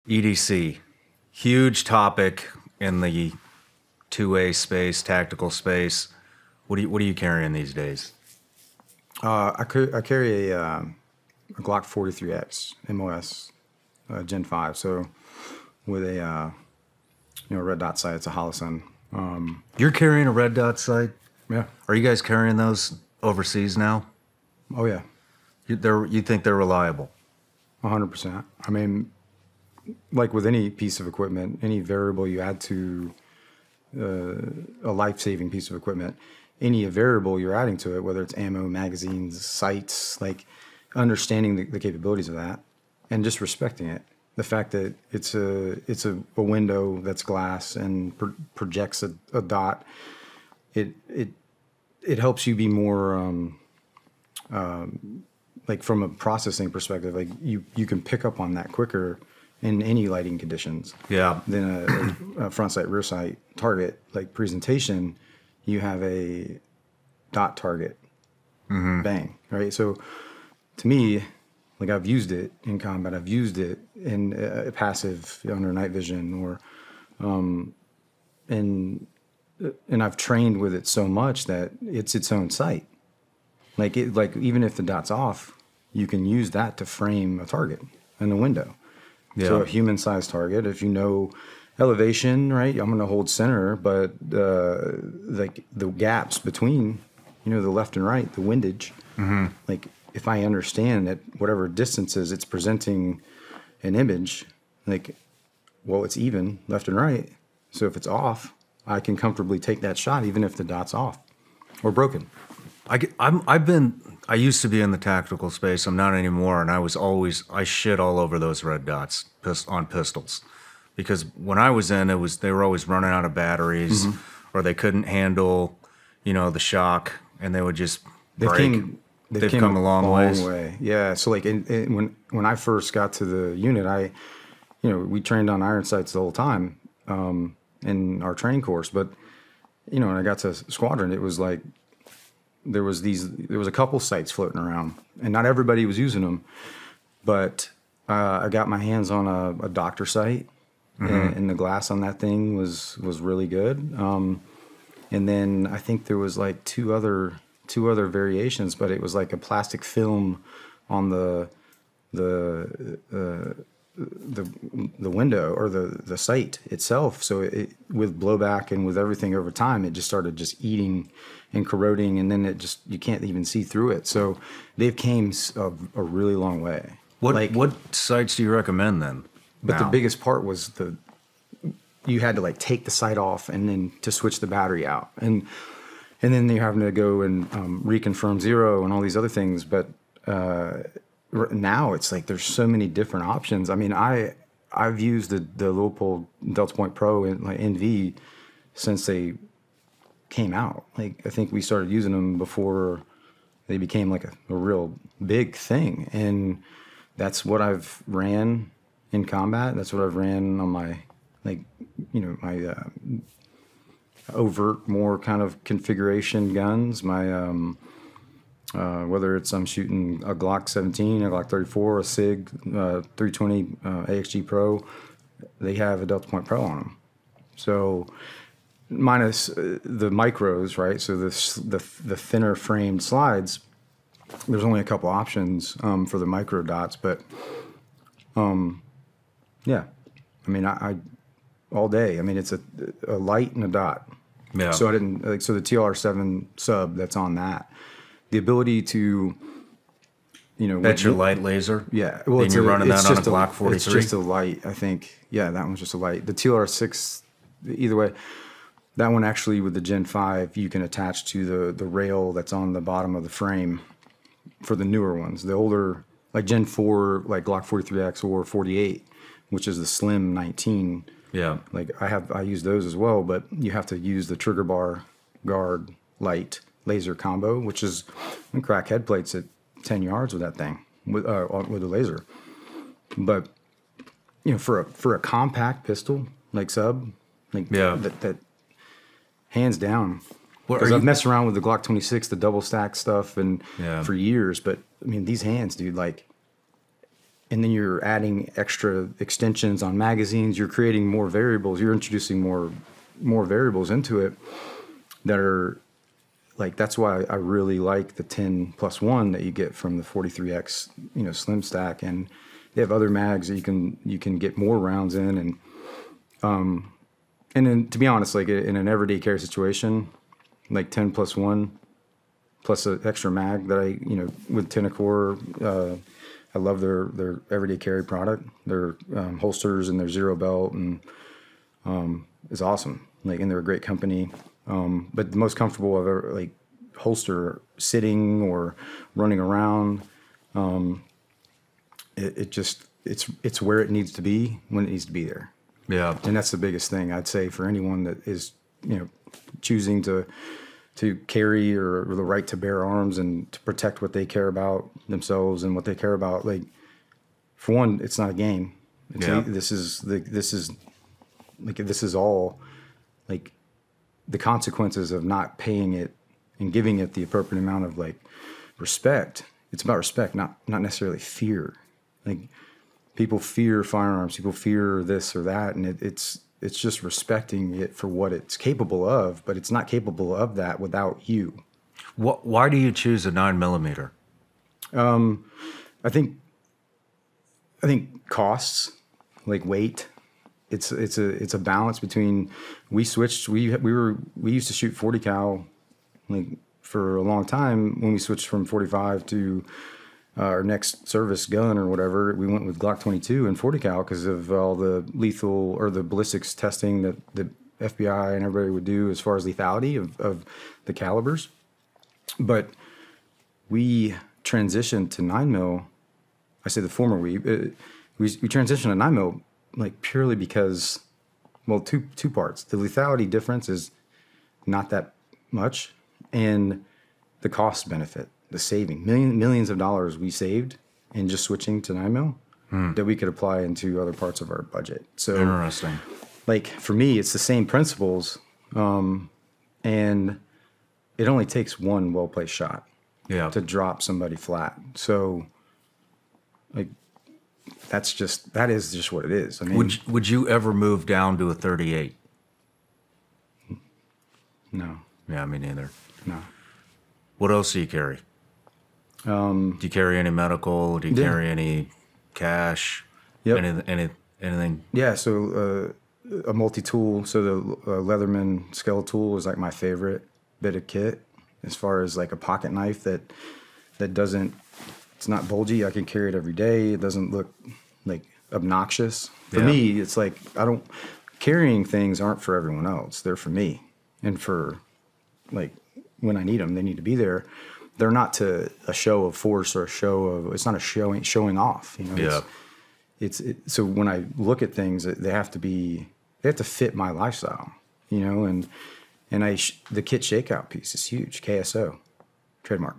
EDC, huge topic in the 2A space, tactical space. What are you carrying these days? I carry a Glock 43X MOS Gen 5. So with a red dot sight, it's a Holosun. You're carrying a red dot sight? Yeah. Are you guys carrying those overseas now? Oh yeah. You think they're reliable? 100%. I mean, like with any piece of equipment, any variable you add to a life-saving piece of equipment, any variable you're adding to it, whether it's ammo, magazines, sights, like understanding the capabilities of that and just respecting it. The fact that it's a window that's glass and projects a dot, it helps you be more like from a processing perspective, like you can pick up on that quicker in any lighting conditions. Yeah. Than a front sight, rear sight target. Like presentation, you have a dot target. Mm-hmm. Bang, right? So to me, like I've used it in combat, I've used it in passive under night vision, or and I've trained with it so much that it's its own sight. Like even if the dot's off, you can use that to frame a target in the window. Yeah. So a human-sized target, if you know elevation, right? I'm going to hold center, but like the gaps between, the left and right, the windage. Mm-hmm. Like if I understand at whatever distances it's presenting an image, like, well, it's even left and right. So if it's off, I can comfortably take that shot, even if the dot's off or broken. I used to be in the tactical space. I'm not anymore, and I shit all over those red dots on pistols, because when I was in, they were always running out of batteries, mm-hmm. or they couldn't handle, the shock, and they would just break. They've come a long way. Yeah. So like when I first got to the unit, we trained on iron sights the whole time in our training course, but when I got to squadron, it was like there was a couple sights floating around, and not everybody was using them, but I got my hands on a doctor sight, mm-hmm. and the glass on that thing was really good. And then I think there was like two other variations, but it was like a plastic film on the window or the sight itself. So with blowback and with everything over time, it just started just eating and corroding, and then you can't even see through it. So they've came a really long way. What sights do you recommend then? But the biggest part was you had to like take the sight off and then to switch the battery out, and then you're having to go and reconfirm zero and all these other things. But now it's like there's so many different options. I mean, I've used the Leupold Delta Point Pro and like NV since they came out. Like I think we started using them before they became like a real big thing, and that's what I've ran in combat. That's what I've ran on my my overt, more kind of configuration guns. My whether it's I'm shooting a Glock 17, a Glock 34, a SIG 320 AXG Pro, they have a Delta Point Pro on them. So minus the micros, right? So the thinner framed slides, there's only a couple options for the micro dots, but yeah, I mean I all day. I mean it's a light and a dot. Yeah. So so the TLR7 sub that's on that, the ability to, that's your light laser. Yeah. Well, and you're running that on a Glock 43. It's just a light, I think. Yeah, that one's just a light. The TLR6, either way, that one actually with the Gen 5, you can attach to the rail that's on the bottom of the frame for the newer ones. The older, like Gen 4, like Glock 43X or 48, which is the slim 19. Yeah. Like I use those as well, but you have to use the trigger bar guard light laser combo, which is crack head plates at 10 yards with that thing with a laser. But for a compact pistol like sub, like that hands down. Because I've messed around with the Glock 26, the double stack stuff, and for years. But I mean, these hands, dude, like and then you're adding extra extensions on magazines. You're creating more variables. You're introducing more variables into it that are like, that's why I really like the 10+1 that you get from the 43X, slim stack. And they have other mags that you can get more rounds in. And then, to be honest, like in an everyday carry situation, like 10+1 plus an extra mag that with Tenacor, I love their everyday carry product. Their holsters and their zero belt and is awesome. Like, and they're a great company. But the most comfortable I've ever, like, holster sitting or running around. It's where it needs to be when it needs to be there. Yeah. And that's the biggest thing I'd say for anyone that is, choosing to carry or the right to bear arms and to protect what they care about themselves and what they care about. Like, for one, it's not a game. This is all like the consequences of not paying it and giving it the appropriate amount of like respect. It's about respect, not necessarily fear. Like, people fear firearms, people fear this or that, and it's just respecting it for what it's capable of, but it's not capable of that without you. Why do you choose a 9mm? I think costs, like weight. It's a balance between. We switched. We used to shoot 40 cal, like, for a long time. When we switched from 45 to our next service gun or whatever, we went with Glock 22 and 40 cal because of all the lethal or the ballistics testing that the FBI and everybody would do as far as lethality of the calibers. But we transitioned to 9mm. I say the former we transitioned to 9mm, like, purely because, well, two parts. The lethality difference is not that much, and the cost benefit, the saving, millions of dollars we saved in just switching to 9mm that we could apply into other parts of our budget. So interesting. Like, for me, it's the same principles, and it only takes one well-placed shot to drop somebody flat. So, like, that is just what it is. I mean, would you ever move down to a 38? No. Yeah, me neither. No. What else do you carry? Do you carry any medical? Do you carry any cash? Yep. Anything? Yeah. So a multi-tool. So the Leatherman scale tool is like my favorite bit of kit, as far as like a pocket knife that doesn't. It's not bulgy. I can carry it every day. It doesn't look like obnoxious. For me, it's like carrying things aren't for everyone else. They're for me, and for, like, when I need them, they need to be there. They're not to a show of force or a show of. It's not a showing off. So when I look at things, they have to fit my lifestyle. And the kit shakeout piece is huge. KSO, trademark.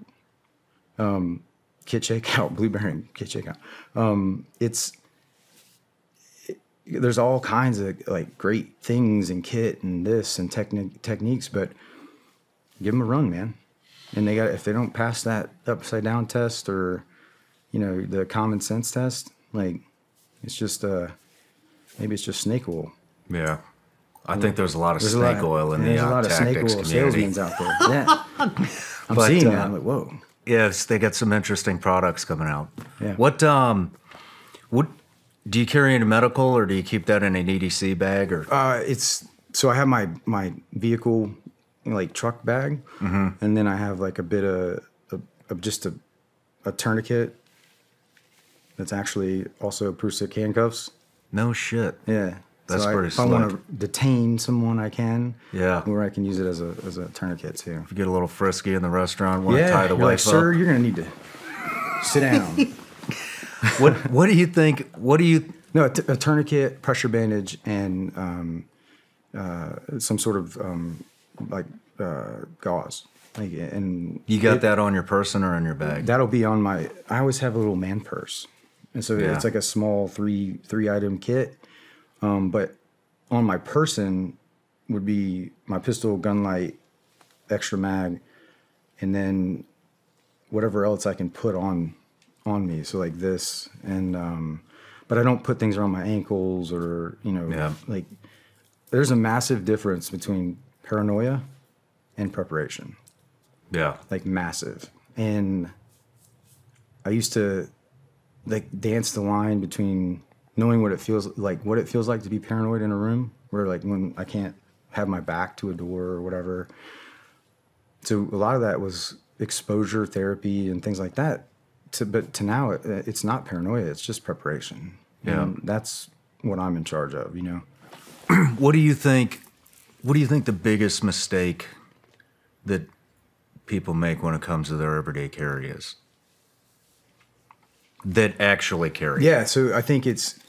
Kit shakeout, Blue Bearing kit shakeout. There's all kinds of, like, great things in kit and this and techniques, but give them a run, man. And if they don't pass that upside down test or, the common sense test, like, it's just maybe it's just snake oil. Yeah. I think there's a lot of snake oil in the tactics community. Salesmen out there. Yeah. I'm seeing that. I'm like, whoa. Yes, they got some interesting products coming out. Yeah. What do you carry any medical, or do you keep that in an EDC bag? Or so I have my vehicle, like, truck bag, and then I have, like, a bit of just a tourniquet that's actually also proof-stick handcuffs. No shit. Yeah. That's so pretty if I want to detain someone, I can. Yeah. Where I can use it as a tourniquet too. If you get a little frisky in the restaurant, want to tie the wife up. Sir, you're gonna need to sit down. What do you think? No, a tourniquet, pressure bandage, and some sort of gauze. Like, and you got that on your person or in your bag? That'll be on my. I always have a little man purse, and so it's like a small three item kit. But on my person would be my pistol, gun light, extra mag, and then whatever else I can put on on me. So like this, and but I don't put things around my ankles or like. There's a massive difference between paranoia and preparation. Yeah. Like massive. And I used to like dance the line between knowing what it feels like to be paranoid in a room, where like when I can't have my back to a door or whatever. So a lot of that was exposure therapy and things like that. But to now it's not paranoia, it's just preparation. Yeah. And that's what I'm in charge of, What do you think the biggest mistake that people make when it comes to their everyday carry is? That actually carry. Yeah, so I think there's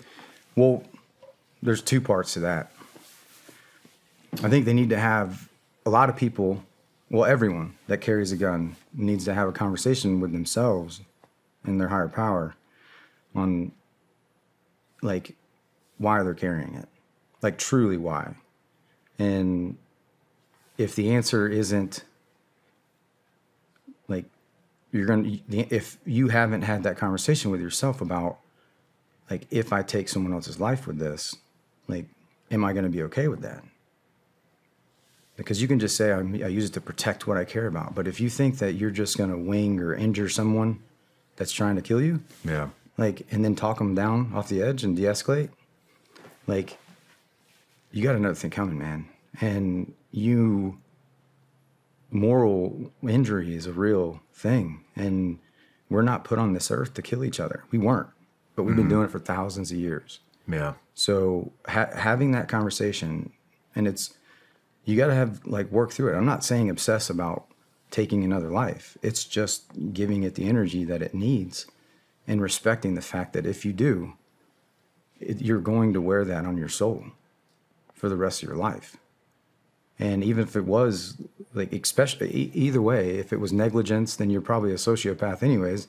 two parts to that. I think they need to have a lot of people, everyone that carries a gun needs to have a conversation with themselves and their higher power on like why they're carrying it. Like truly why. And if the answer isn't like if you haven't had that conversation with yourself about like, if I take someone else's life with this, like, am I going to be okay with that? Because you can just say I use it to protect what I care about. But if you think that you're just going to wing or injure someone that's trying to kill you, yeah, like, and then talk them down off the edge and de-escalate, like, you got another thing coming, man. And moral injury is a real thing. And we're not put on this earth to kill each other. We weren't, but we've been doing it for thousands of years. Yeah. So having that conversation, and you got to have like work through it. I'm not saying obsess about taking another life. It's just giving it the energy that it needs and respecting the fact that if you do, you're going to wear that on your soul for the rest of your life. And even if it was like, especially either way, if it was negligence, then you're probably a sociopath anyways.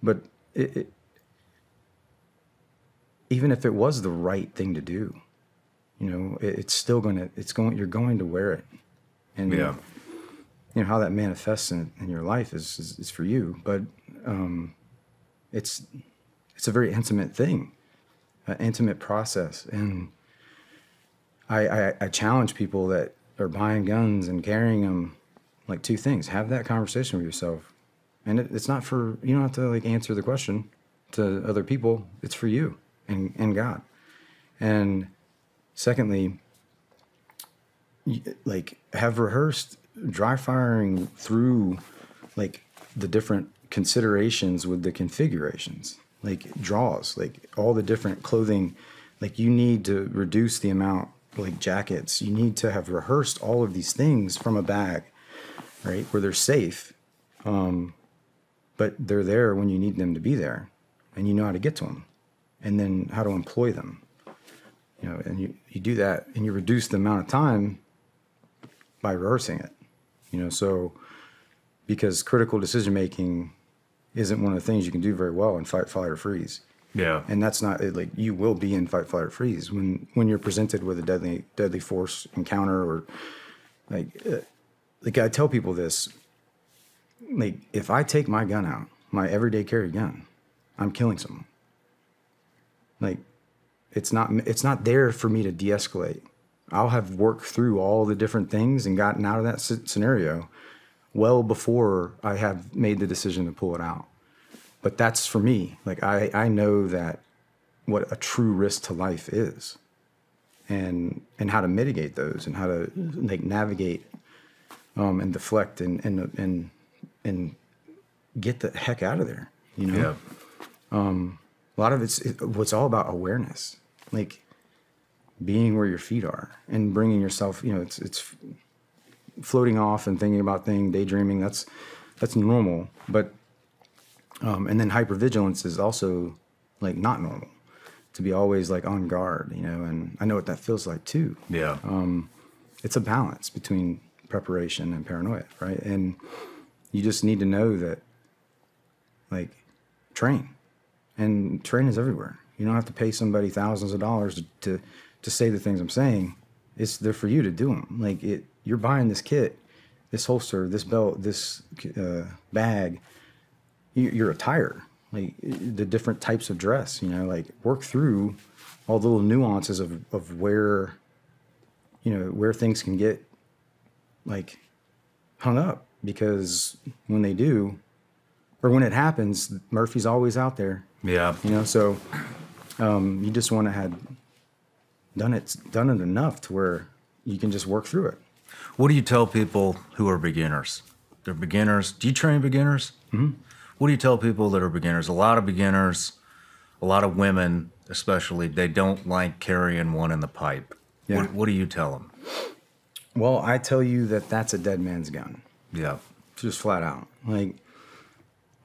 But even if it was the right thing to do, you're going to wear it. And yeah, how that manifests in your life is for you. But it's a very intimate thing, an intimate process. And I challenge people that are buying guns and carrying them, like, two things. Have that conversation with yourself. And it's not you don't have to like answer the question to other people. It's for you and God. And secondly, like, have rehearsed dry firing through like the different considerations with the configurations, like draws, like all the different clothing. Like, you need to reduce the amount, like jackets. You need to have rehearsed all of these things from a bag, right, where they're safe, but they're there when you need them to be there, and you know how to get to them, and then how to employ them. And you do that, and you reduce the amount of time by rehearsing it. So because critical decision making isn't one of the things you can do very well in fight, flight, or freeze. yeah, And that's not like, you will be in fight, flight, or freeze when you're presented with a deadly force encounter, or like I tell people this, like, if I take my gun out, my everyday carry gun, I'm killing someone. Like, it's not there for me to de-escalate. I'll have worked through all the different things and gotten out of that scenario well before I have made the decision to pull it out. But that's for me. Like, I know that what a true risk to life is, and how to mitigate those, and how to like navigate and deflect and get the heck out of there. yeah, A lot of what's all about awareness, like being where your feet are and bringing yourself. It's floating off and thinking about things, daydreaming. That's normal, but. And then hypervigilance is also like not normal, to be always like on guard, and I know what that feels like too. yeah, It's a balance between preparation and paranoia, right? And you just need to know that, like, train is everywhere. You don't have to pay somebody thousands of dollars to say the things I'm saying. They're for you to do them. Like, you're buying this kit, this holster, this belt, this bag. You're a tire. like the different types of dress, you know, like work through all the little nuances of where, you know, where things can get like hung up, because when they do, or when it happens, Murphy's always out there. Yeah. You know, so you just want to have done it enough to where you can just work through it. What do you tell people who are beginners? They're beginners. Do you train beginners? Mm-hmm. What do you tell people that are beginners? A lot of beginners, a lot of women especially, they don't like carrying one in the pipe. Yeah. What do you tell them? Well, I tell you that that's a dead man's gun. Yeah. Just flat out. Like,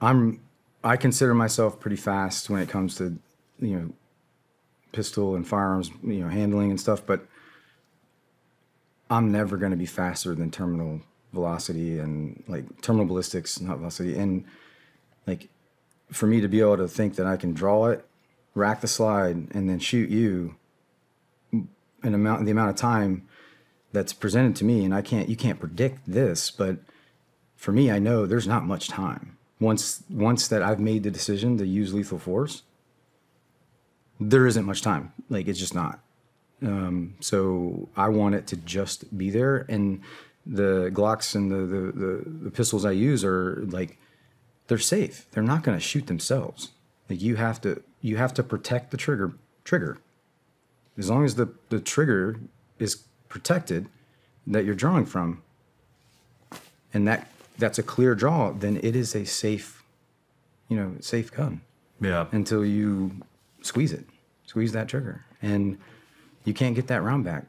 I consider myself pretty fast when it comes to, you know, pistol and firearms, you know, handling and stuff, but I'm never going to be faster than terminal velocity and like terminal ballistics, not velocity. And like, for me to be able to think that I can draw it, rack the slide, and then shoot you the amount of time that's presented to me, and you can't predict this, but for me, I know there's not much time. Once that I've made the decision to use lethal force, there isn't much time. Like, it's just not. So I want it to just be there. And the Glocks and the pistols I use are like, they're safe. They're not going to shoot themselves. Like, you have to protect the trigger. As long as the trigger is protected that you're drawing from, and that's a clear draw, then it is a safe gun. Yeah. Until you squeeze that trigger, and you can't get that round back.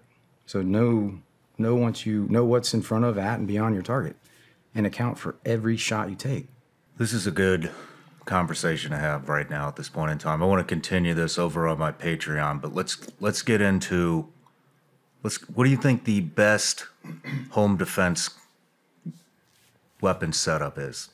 So know once you know what's in front of, at, and beyond your target, and account for every shot you take. This is a good conversation to have right now at this point in time. I want to continue this over on my Patreon, but let's get into what do you think the best home defense weapon setup is?